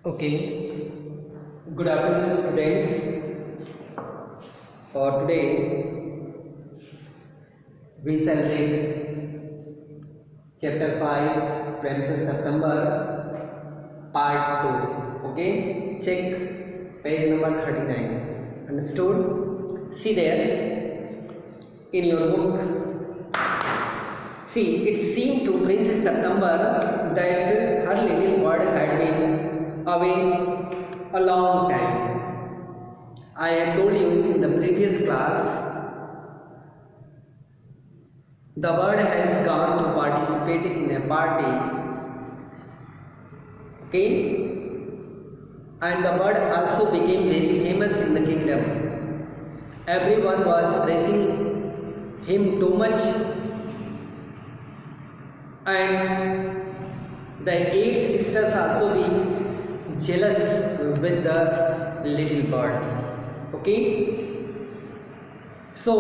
Okay, good afternoon, students. For today, we celebrate chapter 5, 20th September, part 2. Okay, check page number 39. Understood? See there in your book. See, it seemed to Princess September that her little bird had been away a long time. I had told you in the previous class, the bird has gone to participate in a party, okay, and the bird also became very famous in the kingdom. Everyone was praising him too much, and the 8 sisters also be jealous with the little bird. Okay, so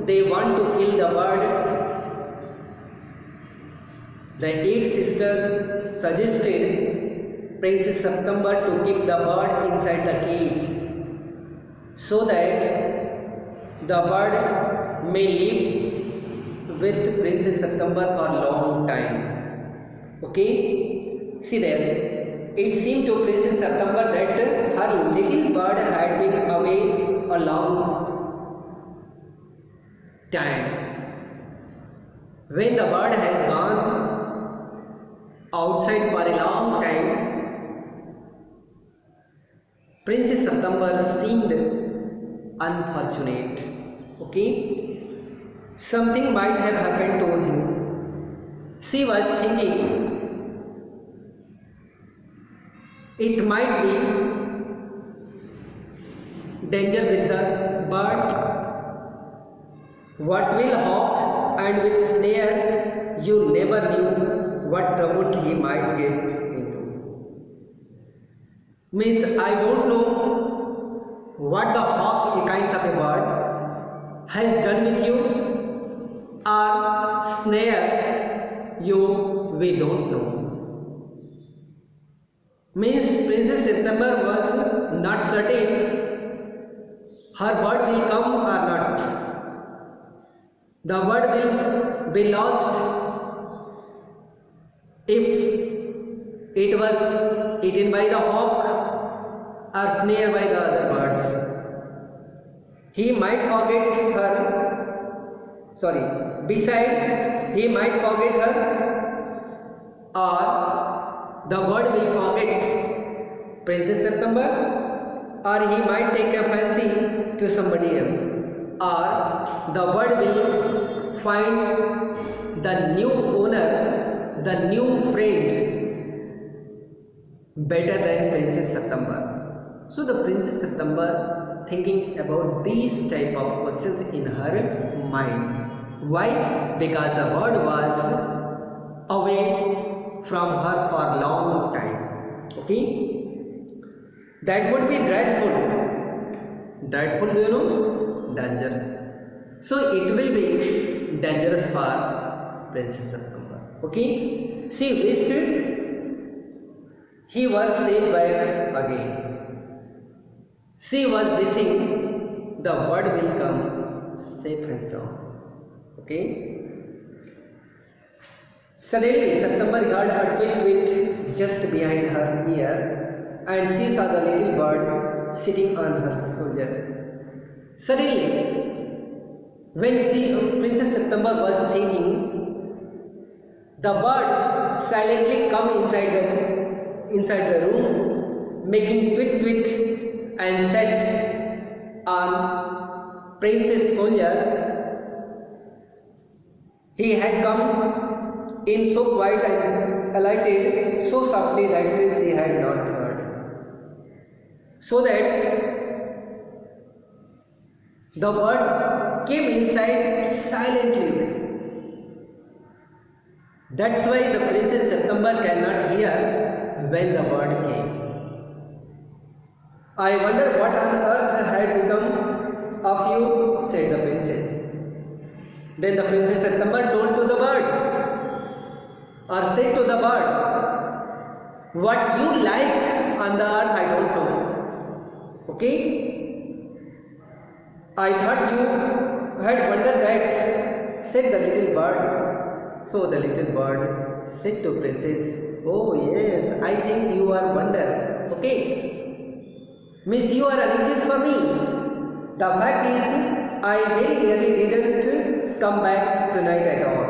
they want to kill the bird. The 8 sisters suggested Princess September to keep the bird inside the cage so that the bird may live with Princess September for a long time. Okay, see there. It seemed to Princess September that her little bird had been away a long time. When the bird has gone outside for a long time, Princess September seemed unfortunate. Okay, something might have happened to him. She was thinking it might be danger with the bird. What will hawk and with snare, you never knew what trouble he might get into. Means I don't know what the hawk, a kind of a bird, has done with you, or snare we don't know. Means Princess September was not certain her bird will come or not. The bird will be lost if it was eaten by the hawk or snared by the other birds. He might forget her, beside he might forget her, or the bird will forget Princess September, or he might take a fancy to somebody else, or the bird will find the new owner, the new friend better than Princess September. So the Princess September thinking about these type of questions in her mind. Why? Because the bird was away from her for a long time. Okay, that would be dreadful. Dreadful, you know, danger. So it will be dangerous for Princess September. Okay, she wished he was safe back again. She was wishing the bird will come safe and sound. Okay. Suddenly, September heard a tweet just behind her ear, and she saw the little bird sitting on her shoulder. Suddenly, when Princess September was thinking, the bird silently come inside the room, making tweet and sat on Princess Soldier. He had come in so quiet and alighted so softly that she had not heard. So that the bird came inside silently. That's why the Princess September cannot hear when the bird came. I wonder what on earth had become of you, said the princess. Then the Princess September told to the bird, or said to the bird, What you like on the earth, I don't know. Okay? I thought you had wondered that, said the little bird. So the little bird said to Princess, oh yes, I think you are wonder. Okay? Miss, you are anxious for me. The fact is, I very nearly didn't come back tonight at all.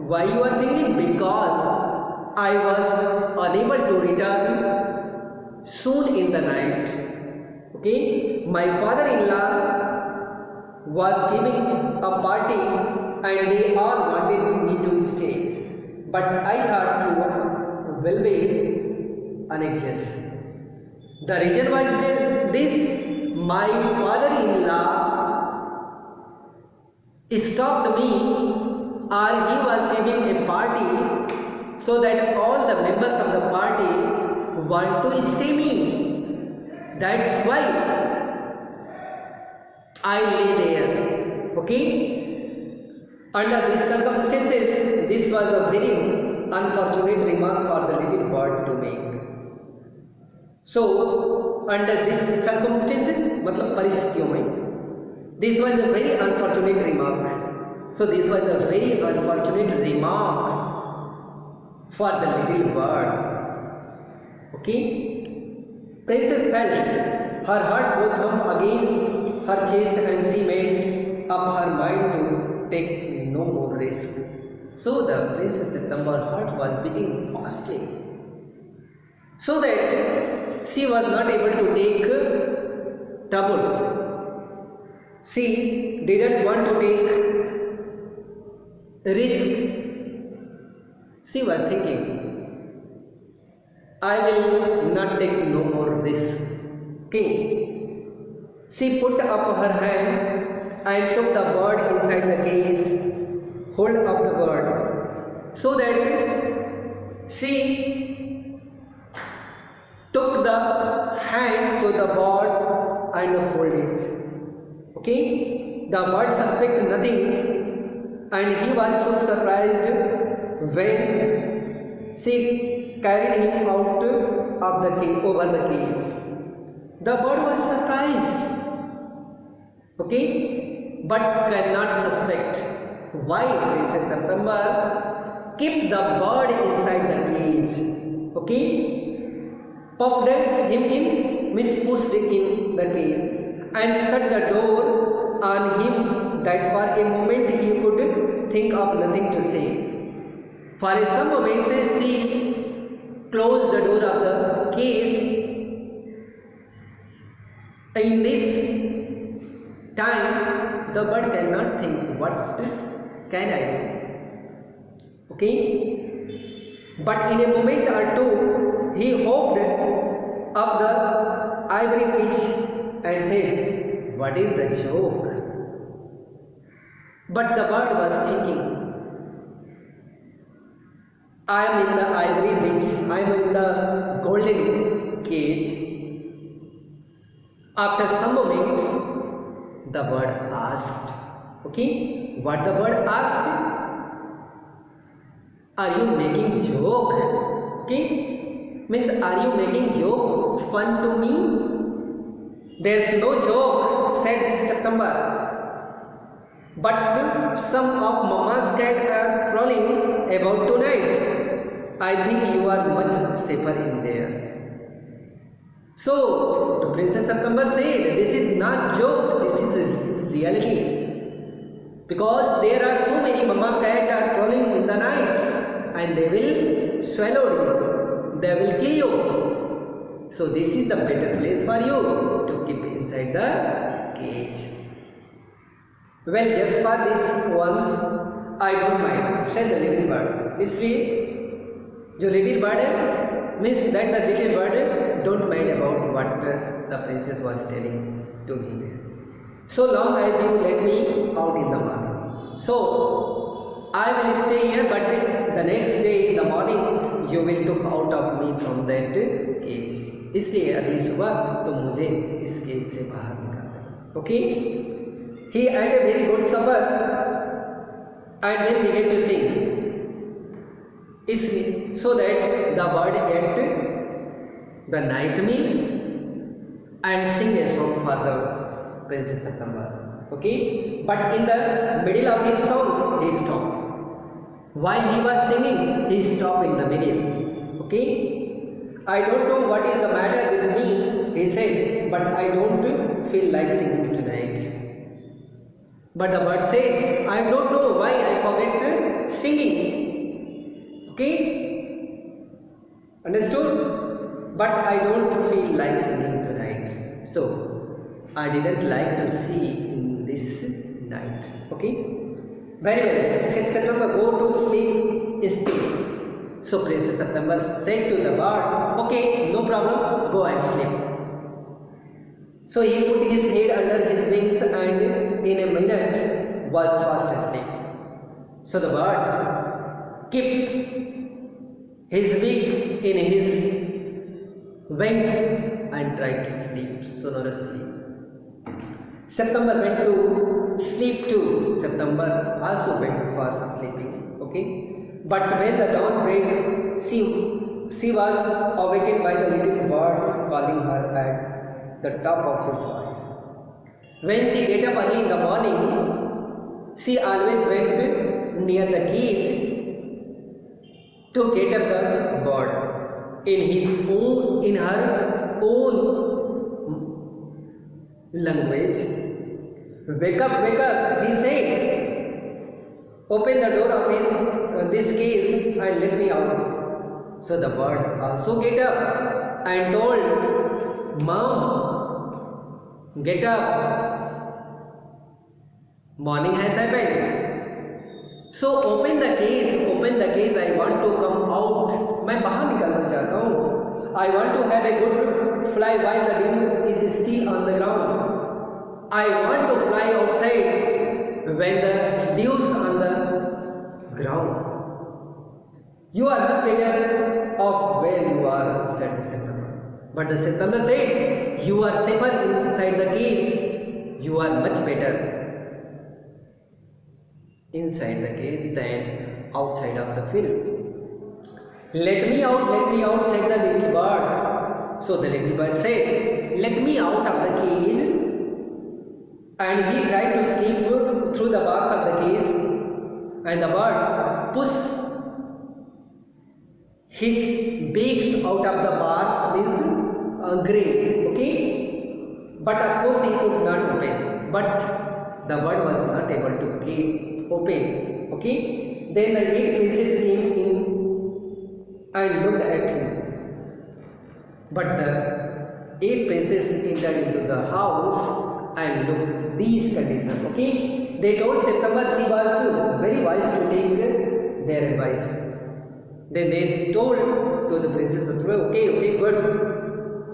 Why you are thinking? Because I was unable to return soon in the night. Okay? My father-in-law was giving a party and they all wanted me to stay. But I thought you will be anxious. The reason was this: my father-in-law stopped me, or he was giving a party, so that all the members of the party want to stay me. That's why I lay there. Okay? Under these circumstances, this was a very unfortunate remark for the little bird to make. So, under these circumstances, मतलब परिस्थितियों में, this was a very unfortunate remark. So, this was a very unfortunate remark for the little bird. Okay? Princess felt her heart both hump against her chest, and she made up her mind to take no more risk. So, the Princess September heart was beating fastly, so that she was not able to take trouble. She didn't want to take risk. She was thinking, I will not take no more risk. Okay. She put up her hand and took the bird inside the cage, hold up the bird, so that she took the hand to the bird and hold it. Okay? The bird suspected nothing, and he was so surprised when she carried him out of the cage, over the cage. The bird was surprised. Okay? But cannot suspect why Princess September kept the bird inside the cage. Okay? Popped him in, pushed in the cage, and shut the door on him, that for a moment he could think of nothing to say. For some moment she closed the door of the cage. In this time, the bird cannot think, what can I do? Okay? But in a moment or two, he hopped up the ivory pitch and said, what is the joke? But the bird was thinking, I am in the ivory pitch, I am in the golden cage. After some moment, the bird asked, okay, what the bird asked? Are you making joke? Okay, Miss, are you making joke fun to me? There's no joke, said September. But some of Mama's cat are crawling about tonight. I think you are much safer in there. So, the Princess September said, this is not joke, this is reality. Because there are so many mama cat are crawling in the night, and they will swallow you, they will kill you. So, this is the better place for you to keep inside the cage. Well, just for this once, I don't mind, said the little bird. इसलिए जो little bird है, means that the little bird don't mind about what the princess was telling to him. So long as you let me out in the morning. So I will stay here, but the next day in the morning you will took out of me from that cage. इसलिए अगली सुबह तो मुझे इस cage से बाहर निकालना. Okay? He had a very good supper and then began to sing. इसलिए so that the bird ate the nightmare and sing a song for the Princess September. Okay, but in the middle of his song, he stopped. While he was singing, he stopped in the middle. Okay, I don't know what is the matter with me, he said, but I don't feel like singing tonight. But the bird said, I don't know why I forget singing. Okay, understood? But I don't feel like singing tonight. So I didn't like to sing this night. Okay. Very well. Said September, go to sleep, stay. So Princess September said to the bird, okay, no problem, go and sleep. So he put his head under his wings and in a minute was fast asleep. So the bird kept his beak in his wings and tried to sleep. So not asleep. September went to sleep too. September also went for sleeping. Okay. But when the dawn broke, she was awakened by the little birds calling her at the top of his voice. When she get up early in the morning, she always went near the keys to get up the bird in her own language. Wake up, he said. Open the door of this case and let me out. So the bird also get up and told, Mom, get up. Morning has happened. So open the case, I want to come out. मैं बाहर निकलना चाहता हूँ. I want to have a good fly while the dew is still on the ground. I want to fly outside when the dews on the ground. You are much better off where you are, said the September. But the September said, you are safer inside the case. You are much better inside the case than outside of the field. Let me out, said the little bird. So the little bird said, let me out of the cage. And he tried to sleep through the bars of the cage, and the bird pushed his beaks out of the bars with great. Okay, but of course he could not open. But the bird was not able to open. Okay, then the 8 princes came in and looked at him. But the 8 princes entered into the house and looked these conditions. Okay, they told September she was very wise to take their advice. Then they told to the princess, okay, good,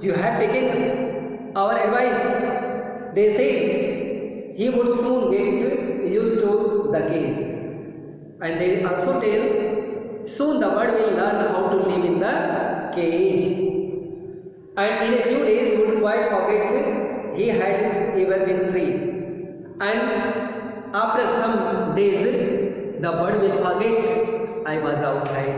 you have taken our advice. They said he would soon get used to the case, and they also tell soon the bird will learn how to live in the cage, and in a few days he would quite forget he had ever been free, and after some days the bird will forget I was outside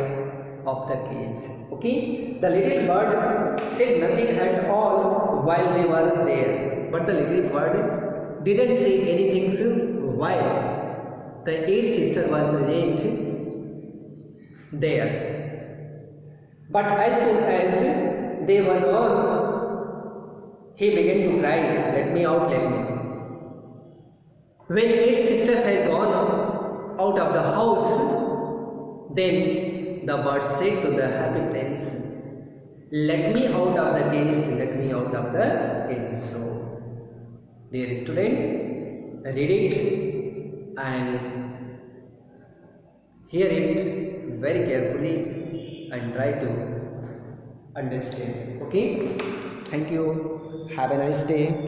of the cage. Okay, the little bird said nothing at all while they were there, but the little bird didn't say anything while the 8 sisters were present there. But as soon as they were gone, he began to cry, let me out, let me. When 8 sisters had gone out of the house, then the bird said to the happy prince, let me out of the cage, let me out of the cage. So, dear students, read it and hear it very carefully and try to understand. Okay? Thank you. Have a nice day.